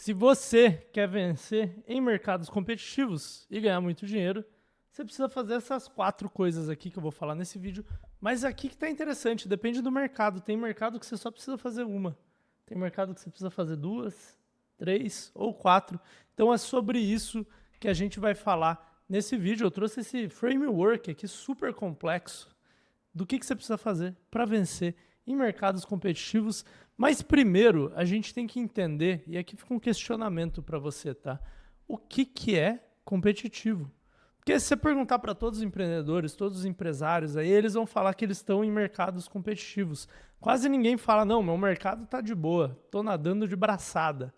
Se você quer vencer em mercados competitivos e ganhar muito dinheiro, você precisa fazer essas 4 coisas aqui que eu vou falar nesse vídeo. Mas aqui que está interessante, depende do mercado. Tem mercado que você só precisa fazer uma. Tem mercado que você precisa fazer 2, 3 ou 4. Então é sobre isso que a gente vai falar nesse vídeo. Eu trouxe esse framework aqui super complexo do que você precisa fazer para vencer em mercados competitivos. Mas primeiro, a gente tem que entender, e aqui fica um questionamento para você, tá? O que é competitivo? Porque se você perguntar para todos os empreendedores, todos os empresários, aí eles vão falar que eles estão em mercados competitivos. Quase ninguém fala, não, meu mercado tá de boa, tô nadando de braçada.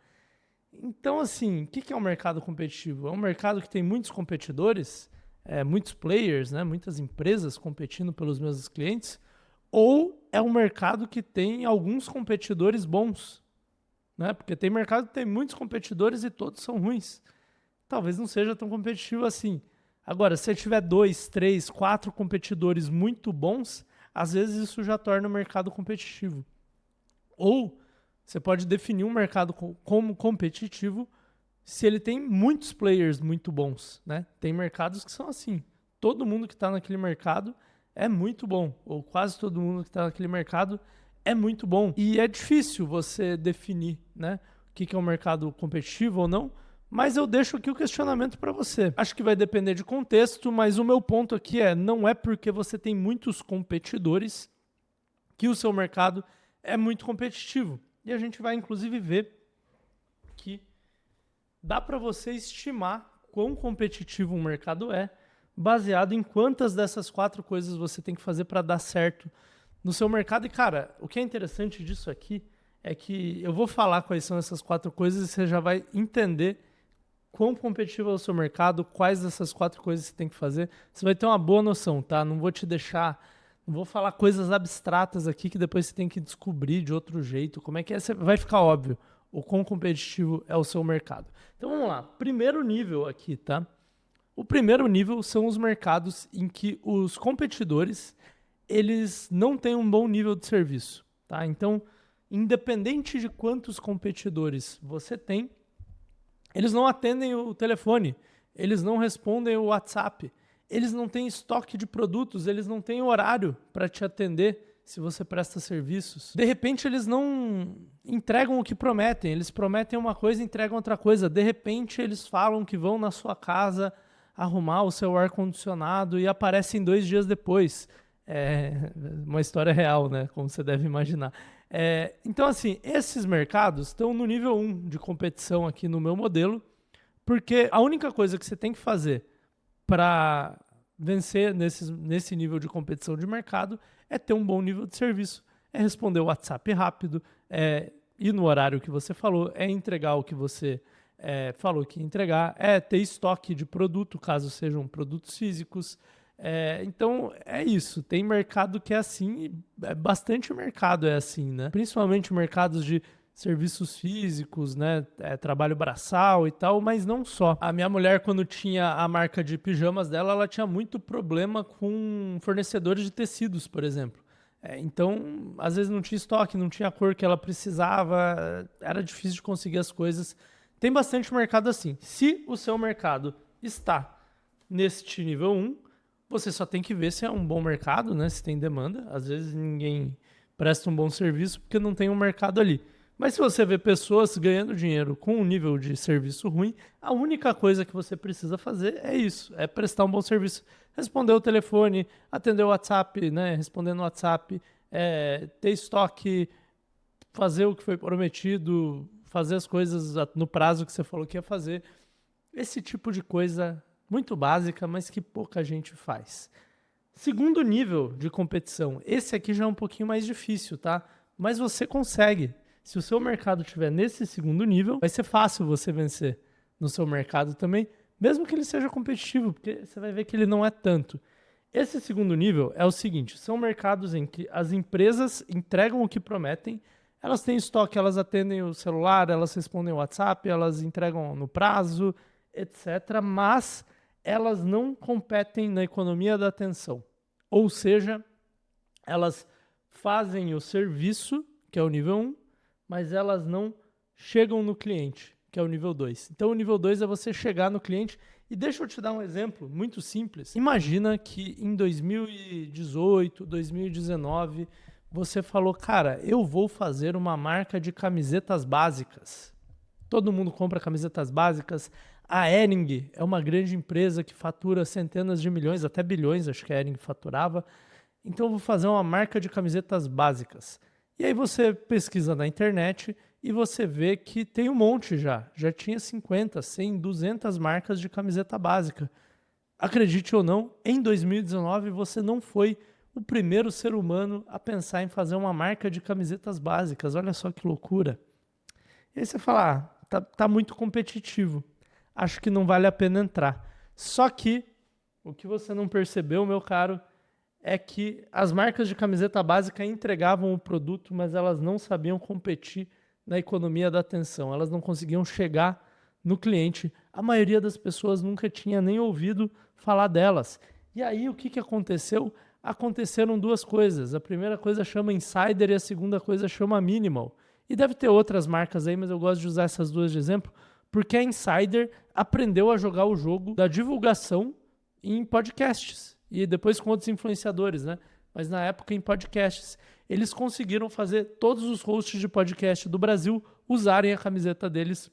Então, assim, o que é um mercado competitivo? É um mercado que tem muitos competidores, muitos players, né, muitas empresas competindo pelos mesmos clientes, ou é um mercado que tem alguns competidores bons, né? Porque tem mercado que tem muitos competidores e todos são ruins. Talvez não seja tão competitivo assim. Agora, se você tiver 2, 3, 4 competidores muito bons, às vezes isso já torna o mercado competitivo. Ou você pode definir um mercado como competitivo se ele tem muitos players muito bons, né? Tem mercados que são assim. Todo mundo que está naquele mercado é muito bom, ou quase todo mundo que está naquele mercado é muito bom. E é difícil você definir, né, o que é um mercado competitivo ou não, mas eu deixo aqui o questionamento para você. Acho que vai depender de contexto, mas o meu ponto aqui não é porque você tem muitos competidores que o seu mercado é muito competitivo. E a gente vai inclusive ver que dá para você estimar quão competitivo um mercado é, baseado em quantas dessas 4 coisas você tem que fazer para dar certo no seu mercado. E, cara, o que é interessante disso aqui é que eu vou falar quais são essas 4 coisas e você já vai entender quão competitivo é o seu mercado, quais dessas 4 coisas você tem que fazer. Você vai ter uma boa noção, tá? Não vou te deixar... Não vou falar coisas abstratas aqui que depois você tem que descobrir de outro jeito. Como é que é? Vai ficar óbvio o quão competitivo é o seu mercado. Então vamos lá. Primeiro nível aqui, tá? O primeiro nível são os mercados em que os competidores eles não têm um bom nível de serviço, tá? Então, independente de quantos competidores você tem, eles não atendem o telefone, eles não respondem o WhatsApp, eles não têm estoque de produtos, eles não têm horário para te atender se você presta serviços. De repente, eles não entregam o que prometem, eles prometem uma coisa e entregam outra coisa. De repente, eles falam que vão na sua casa arrumar o seu ar-condicionado e aparecem 2 dias depois. É uma história real, né? Como você deve imaginar. Então, assim, esses mercados estão no nível 1 de competição aqui no meu modelo, porque a única coisa que você tem que fazer para vencer nesse nível de competição de mercado é ter um bom nível de serviço, é responder o WhatsApp rápido, é ir no horário que você falou, é entregar o que você falou que ia entregar, é ter estoque de produto, caso sejam produtos físicos. Então é isso, tem mercado que é assim, bastante mercado é assim, né? Principalmente mercados de serviços físicos, né? Trabalho braçal e tal, mas não só. A minha mulher, quando tinha a marca de pijamas dela, ela tinha muito problema com fornecedores de tecidos, por exemplo. Então, às vezes não tinha estoque, não tinha a cor que ela precisava, era difícil de conseguir as coisas. Tem bastante mercado assim. Se o seu mercado está neste nível 1, você só tem que ver se é um bom mercado, né? Se tem demanda. Às vezes ninguém presta um bom serviço porque não tem um mercado ali. Mas se você vê pessoas ganhando dinheiro com um nível de serviço ruim, a única coisa que você precisa fazer é isso, é prestar um bom serviço. Responder o telefone, atender o WhatsApp, né? Responder no WhatsApp, ter estoque, fazer o que foi prometido, fazer as coisas no prazo que você falou que ia fazer. Esse tipo de coisa muito básica, mas que pouca gente faz. Segundo nível de competição, esse aqui já é um pouquinho mais difícil, tá? Mas você consegue. Se o seu mercado estiver nesse segundo nível, vai ser fácil você vencer no seu mercado também, mesmo que ele seja competitivo, porque você vai ver que ele não é tanto. Esse segundo nível é o seguinte: são mercados em que as empresas entregam o que prometem, elas têm estoque, elas atendem o celular, elas respondem o WhatsApp, elas entregam no prazo, etc. Mas elas não competem na economia da atenção. Ou seja, elas fazem o serviço, que é o nível 1, mas elas não chegam no cliente, que é o nível 2. Então o nível 2 é você chegar no cliente e deixa eu te dar um exemplo muito simples. Imagina que em 2018, 2019, você falou, cara, eu vou fazer uma marca de camisetas básicas. Todo mundo compra camisetas básicas. A Hering é uma grande empresa que fatura centenas de milhões, até bilhões, acho que a Hering faturava. Então eu vou fazer uma marca de camisetas básicas. E aí você pesquisa na internet e você vê que tem um monte já. Já tinha 50, 100, 200 marcas de camiseta básica. Acredite ou não, em 2019 você não foi o primeiro ser humano a pensar em fazer uma marca de camisetas básicas. Olha só que loucura. E aí você fala, tá muito competitivo. Acho que não vale a pena entrar. Só que o que você não percebeu, meu caro, é que as marcas de camiseta básica entregavam o produto, mas elas não sabiam competir na economia da atenção. Elas não conseguiam chegar no cliente. A maioria das pessoas nunca tinha nem ouvido falar delas. E aí o que aconteceu? Aconteceram duas coisas. A primeira coisa chama Insider e a segunda coisa chama Minimal. E deve ter outras marcas aí, mas eu gosto de usar essas duas de exemplo, porque a Insider aprendeu a jogar o jogo da divulgação em podcasts. E depois com outros influenciadores, né? Mas na época em podcasts. Eles conseguiram fazer todos os hosts de podcast do Brasil usarem a camiseta deles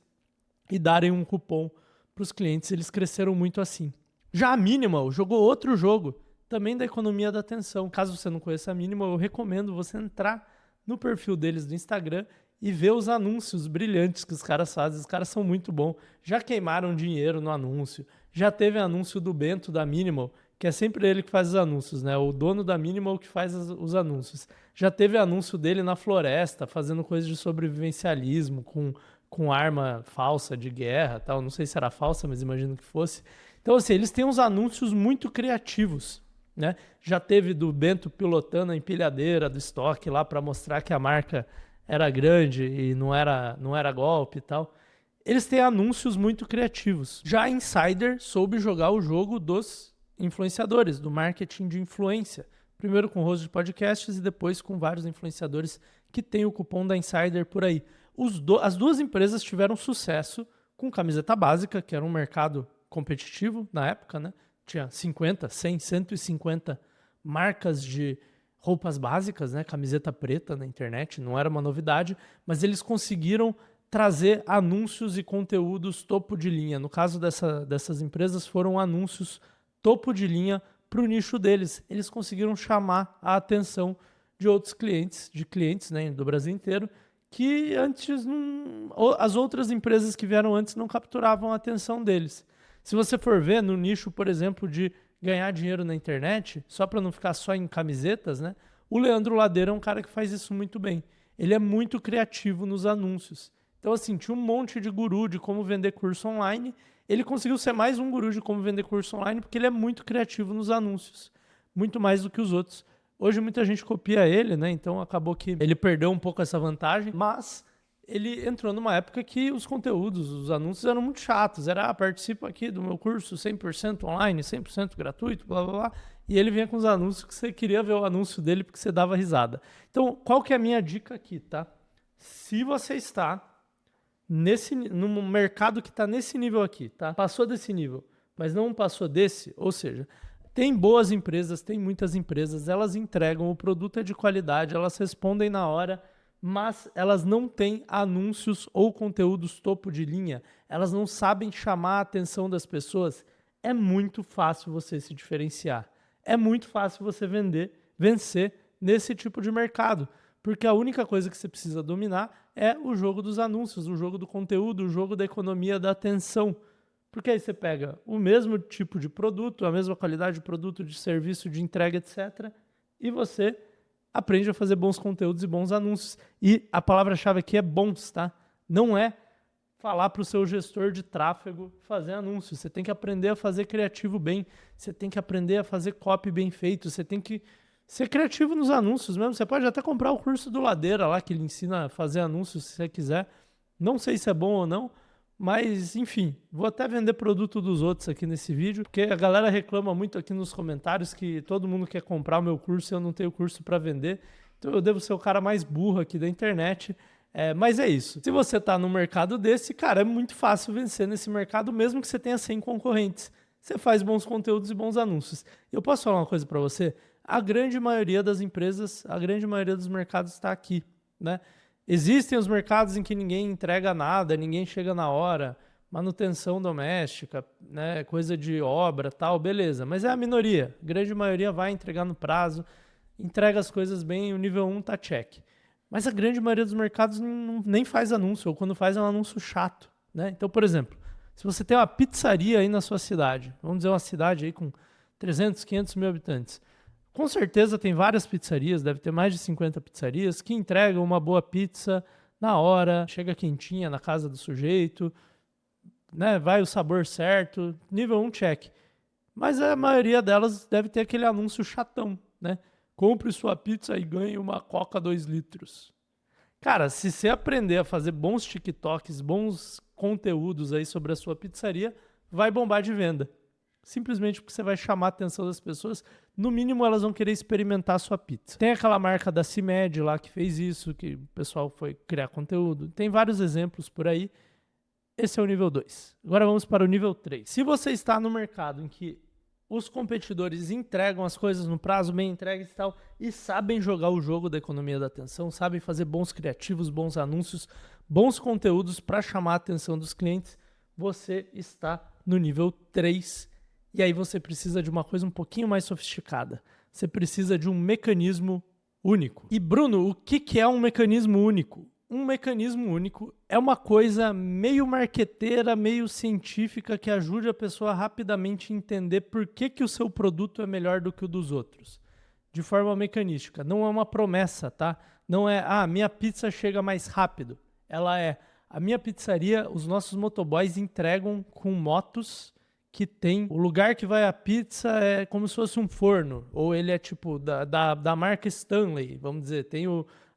e darem um cupom para os clientes. Eles cresceram muito assim. Já a Minimal jogou outro jogo, também da economia da atenção. Caso você não conheça a Minimal, eu recomendo você entrar no perfil deles do Instagram e ver os anúncios brilhantes que os caras fazem. Os caras são muito bons. Já queimaram dinheiro no anúncio. Já teve anúncio do Bento da Minimal, que é sempre ele que faz os anúncios, né? O dono da Minimal que faz os anúncios. Já teve anúncio dele na floresta, fazendo coisas de sobrevivencialismo, com arma falsa de guerra, tal. Não sei se era falsa, mas imagino que fosse. Então, assim, eles têm uns anúncios muito criativos, né? Já teve do Bento pilotando a empilhadeira do estoque lá para mostrar que a marca era grande e não era golpe e tal. Eles têm anúncios muito criativos. Já a Insider soube jogar o jogo dos influenciadores, do marketing de influência. Primeiro com host de podcasts e depois com vários influenciadores que têm o cupom da Insider por aí. As duas empresas tiveram sucesso com camiseta básica, que era um mercado competitivo na época, né? Tinha 50, 100, 150 marcas de roupas básicas, né? Camiseta preta na internet, não era uma novidade, mas eles conseguiram trazer anúncios e conteúdos topo de linha. No caso dessas empresas, foram anúncios topo de linha para o nicho deles. Eles conseguiram chamar a atenção de outros clientes, né, do Brasil inteiro, que antes as outras empresas que vieram antes não capturavam a atenção deles. Se você for ver no nicho, por exemplo, de ganhar dinheiro na internet, só para não ficar só em camisetas, né? O Leandro Ladeira é um cara que faz isso muito bem. Ele é muito criativo nos anúncios. Então, assim, tinha um monte de guru de como vender curso online. Ele conseguiu ser mais um guru de como vender curso online porque ele é muito criativo nos anúncios. Muito mais do que os outros. Hoje muita gente copia ele, né? Então acabou que ele perdeu um pouco essa vantagem, mas ele entrou numa época que os conteúdos, os anúncios eram muito chatos. Era, participa aqui do meu curso 100% online, 100% gratuito, blá, blá, blá. E ele vinha com os anúncios que você queria ver o anúncio dele porque você dava risada. Então, qual que é a minha dica aqui, tá? Se você está no mercado que está nesse nível aqui, tá? Passou desse nível, mas não passou desse, ou seja, tem boas empresas, tem muitas empresas, elas entregam, o produto é de qualidade, elas respondem na hora, mas elas não têm anúncios ou conteúdos topo de linha, elas não sabem chamar a atenção das pessoas. É muito fácil você se diferenciar, é muito fácil você vencer nesse tipo de mercado, porque a única coisa que você precisa dominar é o jogo dos anúncios, o jogo do conteúdo, o jogo da economia da atenção. Porque aí você pega o mesmo tipo de produto, a mesma qualidade de produto, de serviço, de entrega, etc. E você aprende a fazer bons conteúdos e bons anúncios. E a palavra-chave aqui é bons, tá? Não é falar para o seu gestor de tráfego fazer anúncios. Você tem que aprender a fazer criativo bem. Você tem que aprender a fazer copy bem feito. Você tem que ser criativo nos anúncios mesmo. Você pode até comprar o curso do Ladeira lá, que ele ensina a fazer anúncios se você quiser. Não sei se é bom ou não, mas enfim, vou até vender produto dos outros aqui nesse vídeo, porque a galera reclama muito aqui nos comentários que todo mundo quer comprar o meu curso e eu não tenho curso para vender. Então eu devo ser o cara mais burro aqui da internet. Mas é isso. Se você está no mercado desse, cara, é muito fácil vencer nesse mercado, mesmo que você tenha 100 concorrentes. Você faz bons conteúdos e bons anúncios. E eu posso falar uma coisa para você? A grande maioria das empresas, a grande maioria dos mercados está aqui, né? Existem os mercados em que ninguém entrega nada, ninguém chega na hora, manutenção doméstica, né, coisa de obra, tal, beleza. Mas é a minoria. A grande maioria vai entregar no prazo, entrega as coisas bem, o nível 1 tá check. Mas a grande maioria dos mercados nem faz anúncio, ou quando faz é um anúncio chato, né? Então, por exemplo, se você tem uma pizzaria aí na sua cidade, vamos dizer uma cidade aí com 300, 500 mil habitantes, com certeza tem várias pizzarias, deve ter mais de 50 pizzarias que entregam uma boa pizza na hora, chega quentinha na casa do sujeito, né? Vai o sabor certo, nível 1 check. Mas a maioria delas deve ter aquele anúncio chatão, né? Compre sua pizza e ganhe uma Coca 2 litros. Cara, se você aprender a fazer bons TikToks, bons conteúdos aí sobre a sua pizzaria, vai bombar de venda. Simplesmente porque você vai chamar a atenção das pessoas. No mínimo, elas vão querer experimentar a sua pizza. Tem aquela marca da CIMED lá que fez isso, que o pessoal foi criar conteúdo. Tem vários exemplos por aí. Esse é o nível 2. Agora vamos para o nível 3. Se você está no mercado em que os competidores entregam as coisas no prazo, bem entregues e tal, e sabem jogar o jogo da economia da atenção, sabem fazer bons criativos, bons anúncios, bons conteúdos para chamar a atenção dos clientes, você está no nível 3. E aí você precisa de uma coisa um pouquinho mais sofisticada. Você precisa de um mecanismo único. E Bruno, o que é um mecanismo único? Um mecanismo único é uma coisa meio marqueteira, meio científica que ajude a pessoa a rapidamente entender por que o seu produto é melhor do que o dos outros. De forma mecanística. Não é uma promessa, tá? Não é, minha pizza chega mais rápido. Ela é, a minha pizzaria, os nossos motoboys entregam com motos que tem, o lugar que vai a pizza é como se fosse um forno, ou ele é tipo da marca Stanley, vamos dizer, tem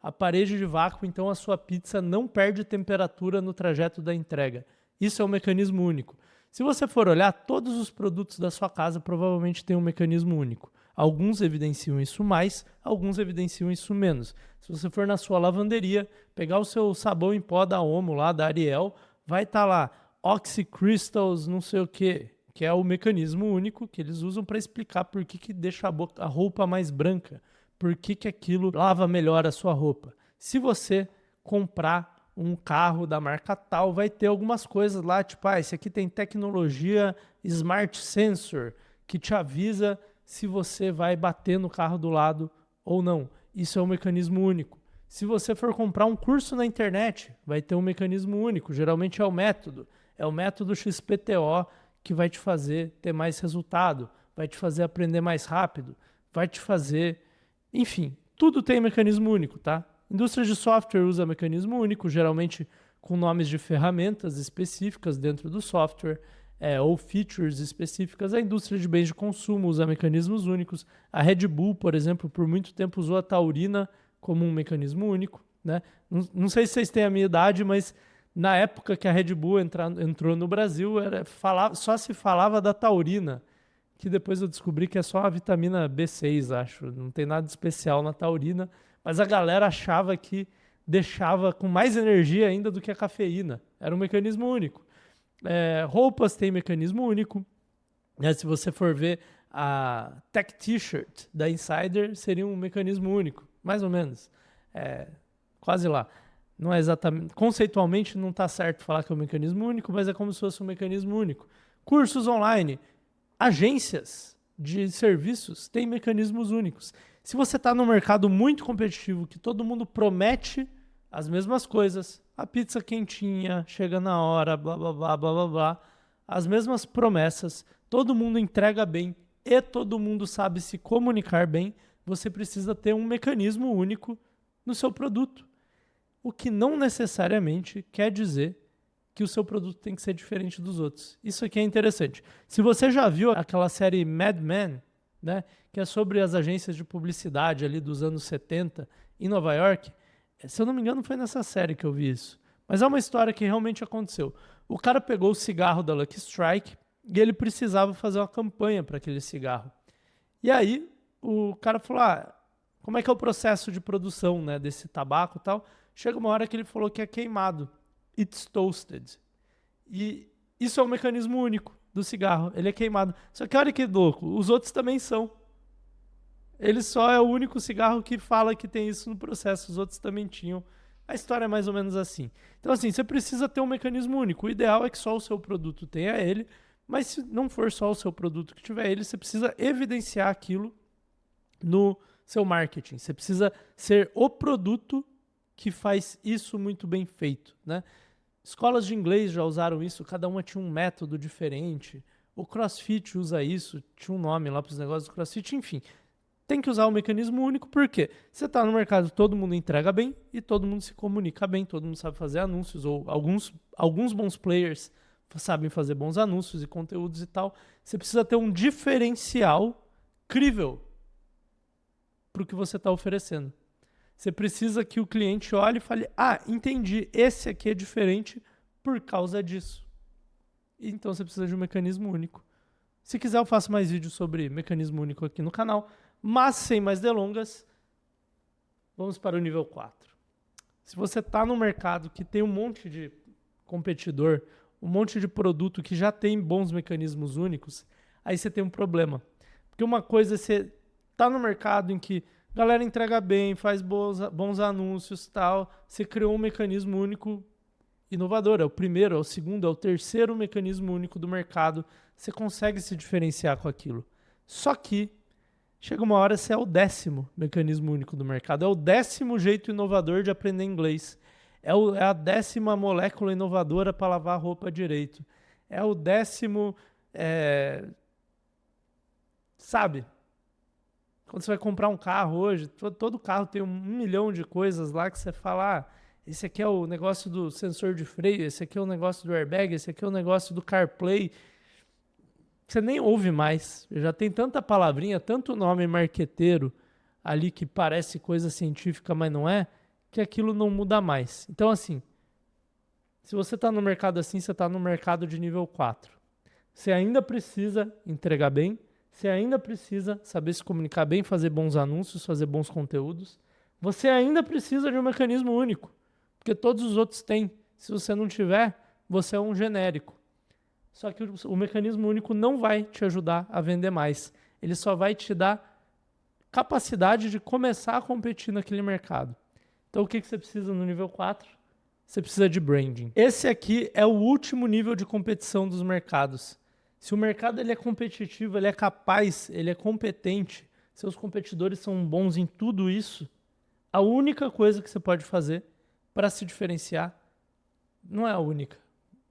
a parede de vácuo, então a sua pizza não perde temperatura no trajeto da entrega. Isso é um mecanismo único. Se você for olhar, todos os produtos da sua casa provavelmente têm um mecanismo único. Alguns evidenciam isso mais, alguns evidenciam isso menos. Se você for na sua lavanderia, pegar o seu sabão em pó da Omo, lá da Ariel, vai estar lá, Oxy Crystals, não sei o quê, que é o mecanismo único que eles usam para explicar por que deixa a roupa mais branca, por que aquilo lava melhor a sua roupa. Se você comprar um carro da marca tal, vai ter algumas coisas lá, tipo, esse aqui tem tecnologia Smart Sensor, que te avisa se você vai bater no carro do lado ou não. Isso é um mecanismo único. Se você for comprar um curso na internet, vai ter um mecanismo único, geralmente é o método XPTO, que vai te fazer ter mais resultado, vai te fazer aprender mais rápido, vai te fazer... Enfim, tudo tem mecanismo único, tá? Indústria de software usa mecanismo único, geralmente com nomes de ferramentas específicas dentro do software, ou features específicas. A indústria de bens de consumo usa mecanismos únicos. A Red Bull, por exemplo, por muito tempo usou a taurina como um mecanismo único, né? Não sei se vocês têm a minha idade, mas... Na época que a Red Bull entrou no Brasil, só se falava da taurina, que depois eu descobri que é só a vitamina B6, acho. Não tem nada de especial na taurina, mas a galera achava que deixava com mais energia ainda do que a cafeína. Era um mecanismo único. Roupas tem mecanismo único. Se você for ver a Tech T-shirt da Insider, seria um mecanismo único, mais ou menos. Quase lá. Não é exatamente, conceitualmente não está certo falar que é um mecanismo único, mas é como se fosse um mecanismo único. Cursos online, agências de serviços têm mecanismos únicos. Se você está num mercado muito competitivo, que todo mundo promete as mesmas coisas, a pizza quentinha, chega na hora, blá, blá, blá, blá, blá, blá, as mesmas promessas, todo mundo entrega bem e todo mundo sabe se comunicar bem, você precisa ter um mecanismo único no seu produto. O que não necessariamente quer dizer que o seu produto tem que ser diferente dos outros. Isso aqui é interessante. Se você já viu aquela série Mad Men, né, que é sobre as agências de publicidade ali dos anos 70 em Nova York, se eu não me engano foi nessa série que eu vi isso. Mas é uma história que realmente aconteceu. O cara pegou o cigarro da Lucky Strike e ele precisava fazer uma campanha para aquele cigarro. E aí o cara falou, como é que é o processo de produção, né, desse tabaco e tal? Chega uma hora que ele falou que é queimado. It's toasted. E isso é um mecanismo único do cigarro. Ele é queimado. Só que olha que louco, os outros também são. Ele só é o único cigarro que fala que tem isso no processo. Os outros também tinham. A história é mais ou menos assim. Então, assim, você precisa ter um mecanismo único. O ideal é que só o seu produto tenha ele. Mas se não for só o seu produto que tiver ele, você precisa evidenciar aquilo no seu marketing. Você precisa ser o produto que faz isso muito bem feito, né? Escolas de inglês já usaram isso, cada uma tinha um método diferente. O CrossFit usa isso, tinha um nome lá para os negócios do CrossFit, enfim. Tem que usar um mecanismo único, porque você está no mercado, todo mundo entrega bem e todo mundo se comunica bem, todo mundo sabe fazer anúncios, ou alguns bons players sabem fazer bons anúncios e conteúdos e tal. Você precisa ter um diferencial crível para o que você está oferecendo. Você precisa que o cliente olhe e fale, entendi, esse aqui é diferente por causa disso. Então você precisa de um mecanismo único. Se quiser eu faço mais vídeos sobre mecanismo único aqui no canal, mas sem mais delongas, vamos para o nível 4. Se você está no mercado que tem um monte de competidor, um monte de produto que já tem bons mecanismos únicos, aí você tem um problema. Porque uma coisa é você tá no mercado em que a galera entrega bem, faz bons anúncios e tal, você criou um mecanismo único inovador, é o primeiro, é o segundo, é o terceiro mecanismo único do mercado, você consegue se diferenciar com aquilo. Só que chega uma hora, você é o 10º mecanismo único do mercado, é o 10º jeito inovador de aprender inglês, é a 10ª molécula inovadora para lavar roupa direito, é o 10º, sabe? Quando você vai comprar um carro hoje, todo carro tem 1 milhão de coisas lá que você fala, esse aqui é o negócio do sensor de freio, esse aqui é o negócio do airbag, esse aqui é o negócio do CarPlay. Você nem ouve mais. Já tem tanta palavrinha, tanto nome marqueteiro ali que parece coisa científica, mas não é, que aquilo não muda mais. Então, assim, se você está no mercado assim, você está no mercado de nível 4. Você ainda precisa entregar bem, você ainda precisa saber se comunicar bem, fazer bons anúncios, fazer bons conteúdos. Você ainda precisa de um mecanismo único, porque todos os outros têm. Se você não tiver, você é um genérico. Só que o mecanismo único não vai te ajudar a vender mais. Ele só vai te dar capacidade de começar a competir naquele mercado. Então, o que você precisa no nível 4? Você precisa de branding. Esse aqui é o último nível de competição dos mercados. Se o mercado ele é competitivo, ele é capaz, ele é competente, seus competidores são bons em tudo isso, a única coisa que você pode fazer para se diferenciar, não é a única,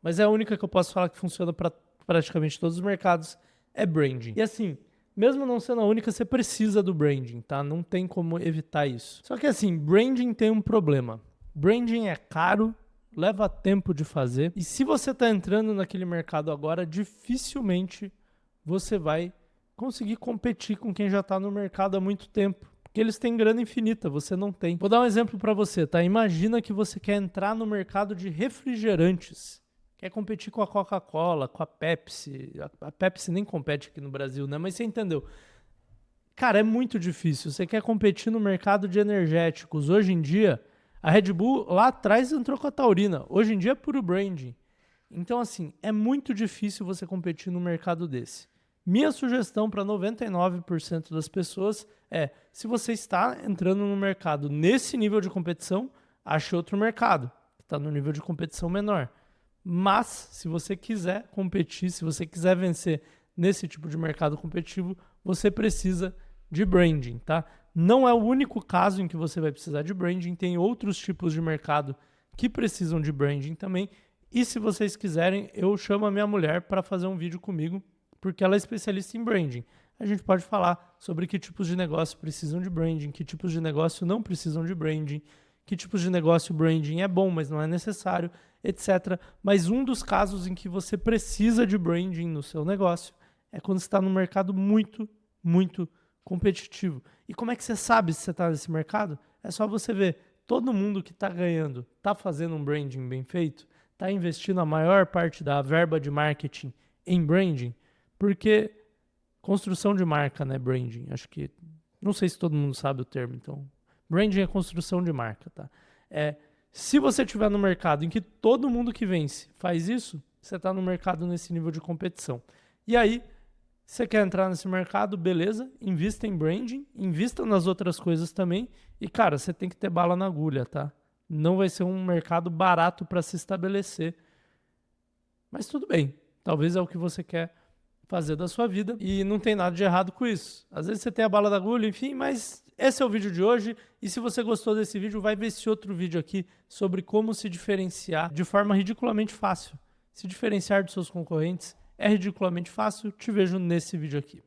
mas é a única que eu posso falar que funciona para praticamente todos os mercados, é branding. E assim, mesmo não sendo a única, você precisa do branding, tá? Não tem como evitar isso. Só que assim, branding tem um problema. Branding é caro, leva tempo de fazer. E se você está entrando naquele mercado agora, dificilmente você vai conseguir competir com quem já está no mercado há muito tempo. Porque eles têm grana infinita, você não tem. Vou dar um exemplo para você, tá? Imagina que você quer entrar no mercado de refrigerantes. Quer competir com a Coca-Cola, com a Pepsi. A Pepsi nem compete aqui no Brasil, né? Mas você entendeu. Cara, é muito difícil. Você quer competir no mercado de energéticos. Hoje em dia, a Red Bull lá atrás entrou com a Taurina. Hoje em dia é puro branding. Então, assim, é muito difícil você competir no mercado desse. Minha sugestão para 99% das pessoas é, se você está entrando no mercado nesse nível de competição, ache outro mercado, que está no nível de competição menor. Mas, se você quiser competir, se você quiser vencer nesse tipo de mercado competitivo, você precisa de branding, tá? Não é o único caso em que você vai precisar de branding, tem outros tipos de mercado que precisam de branding também. E se vocês quiserem, eu chamo a minha mulher para fazer um vídeo comigo, porque ela é especialista em branding. A gente pode falar sobre que tipos de negócio precisam de branding, que tipos de negócio não precisam de branding, que tipos de negócio branding é bom, mas não é necessário, etc. Mas um dos casos em que você precisa de branding no seu negócio é quando você está num mercado muito, muito competitivo. E como é que você sabe se você está nesse mercado? É só você ver todo mundo que está ganhando, está fazendo um branding bem feito, está investindo a maior parte da verba de marketing em branding, porque construção de marca, né, branding, acho que, não sei se todo mundo sabe o termo, então, branding é construção de marca, tá? Se você estiver no mercado em que todo mundo que vence faz isso, você está no mercado nesse nível de competição. E aí, você quer entrar nesse mercado, beleza, invista em branding, invista nas outras coisas também. E, cara, você tem que ter bala na agulha, tá? Não vai ser um mercado barato para se estabelecer. Mas tudo bem, talvez é o que você quer fazer da sua vida e não tem nada de errado com isso. Às vezes você tem a bala da agulha, enfim, mas esse é o vídeo de hoje. E se você gostou desse vídeo, vai ver esse outro vídeo aqui sobre como se diferenciar de forma ridiculamente fácil. Se diferenciar dos seus concorrentes é ridiculamente fácil. Te vejo nesse vídeo aqui.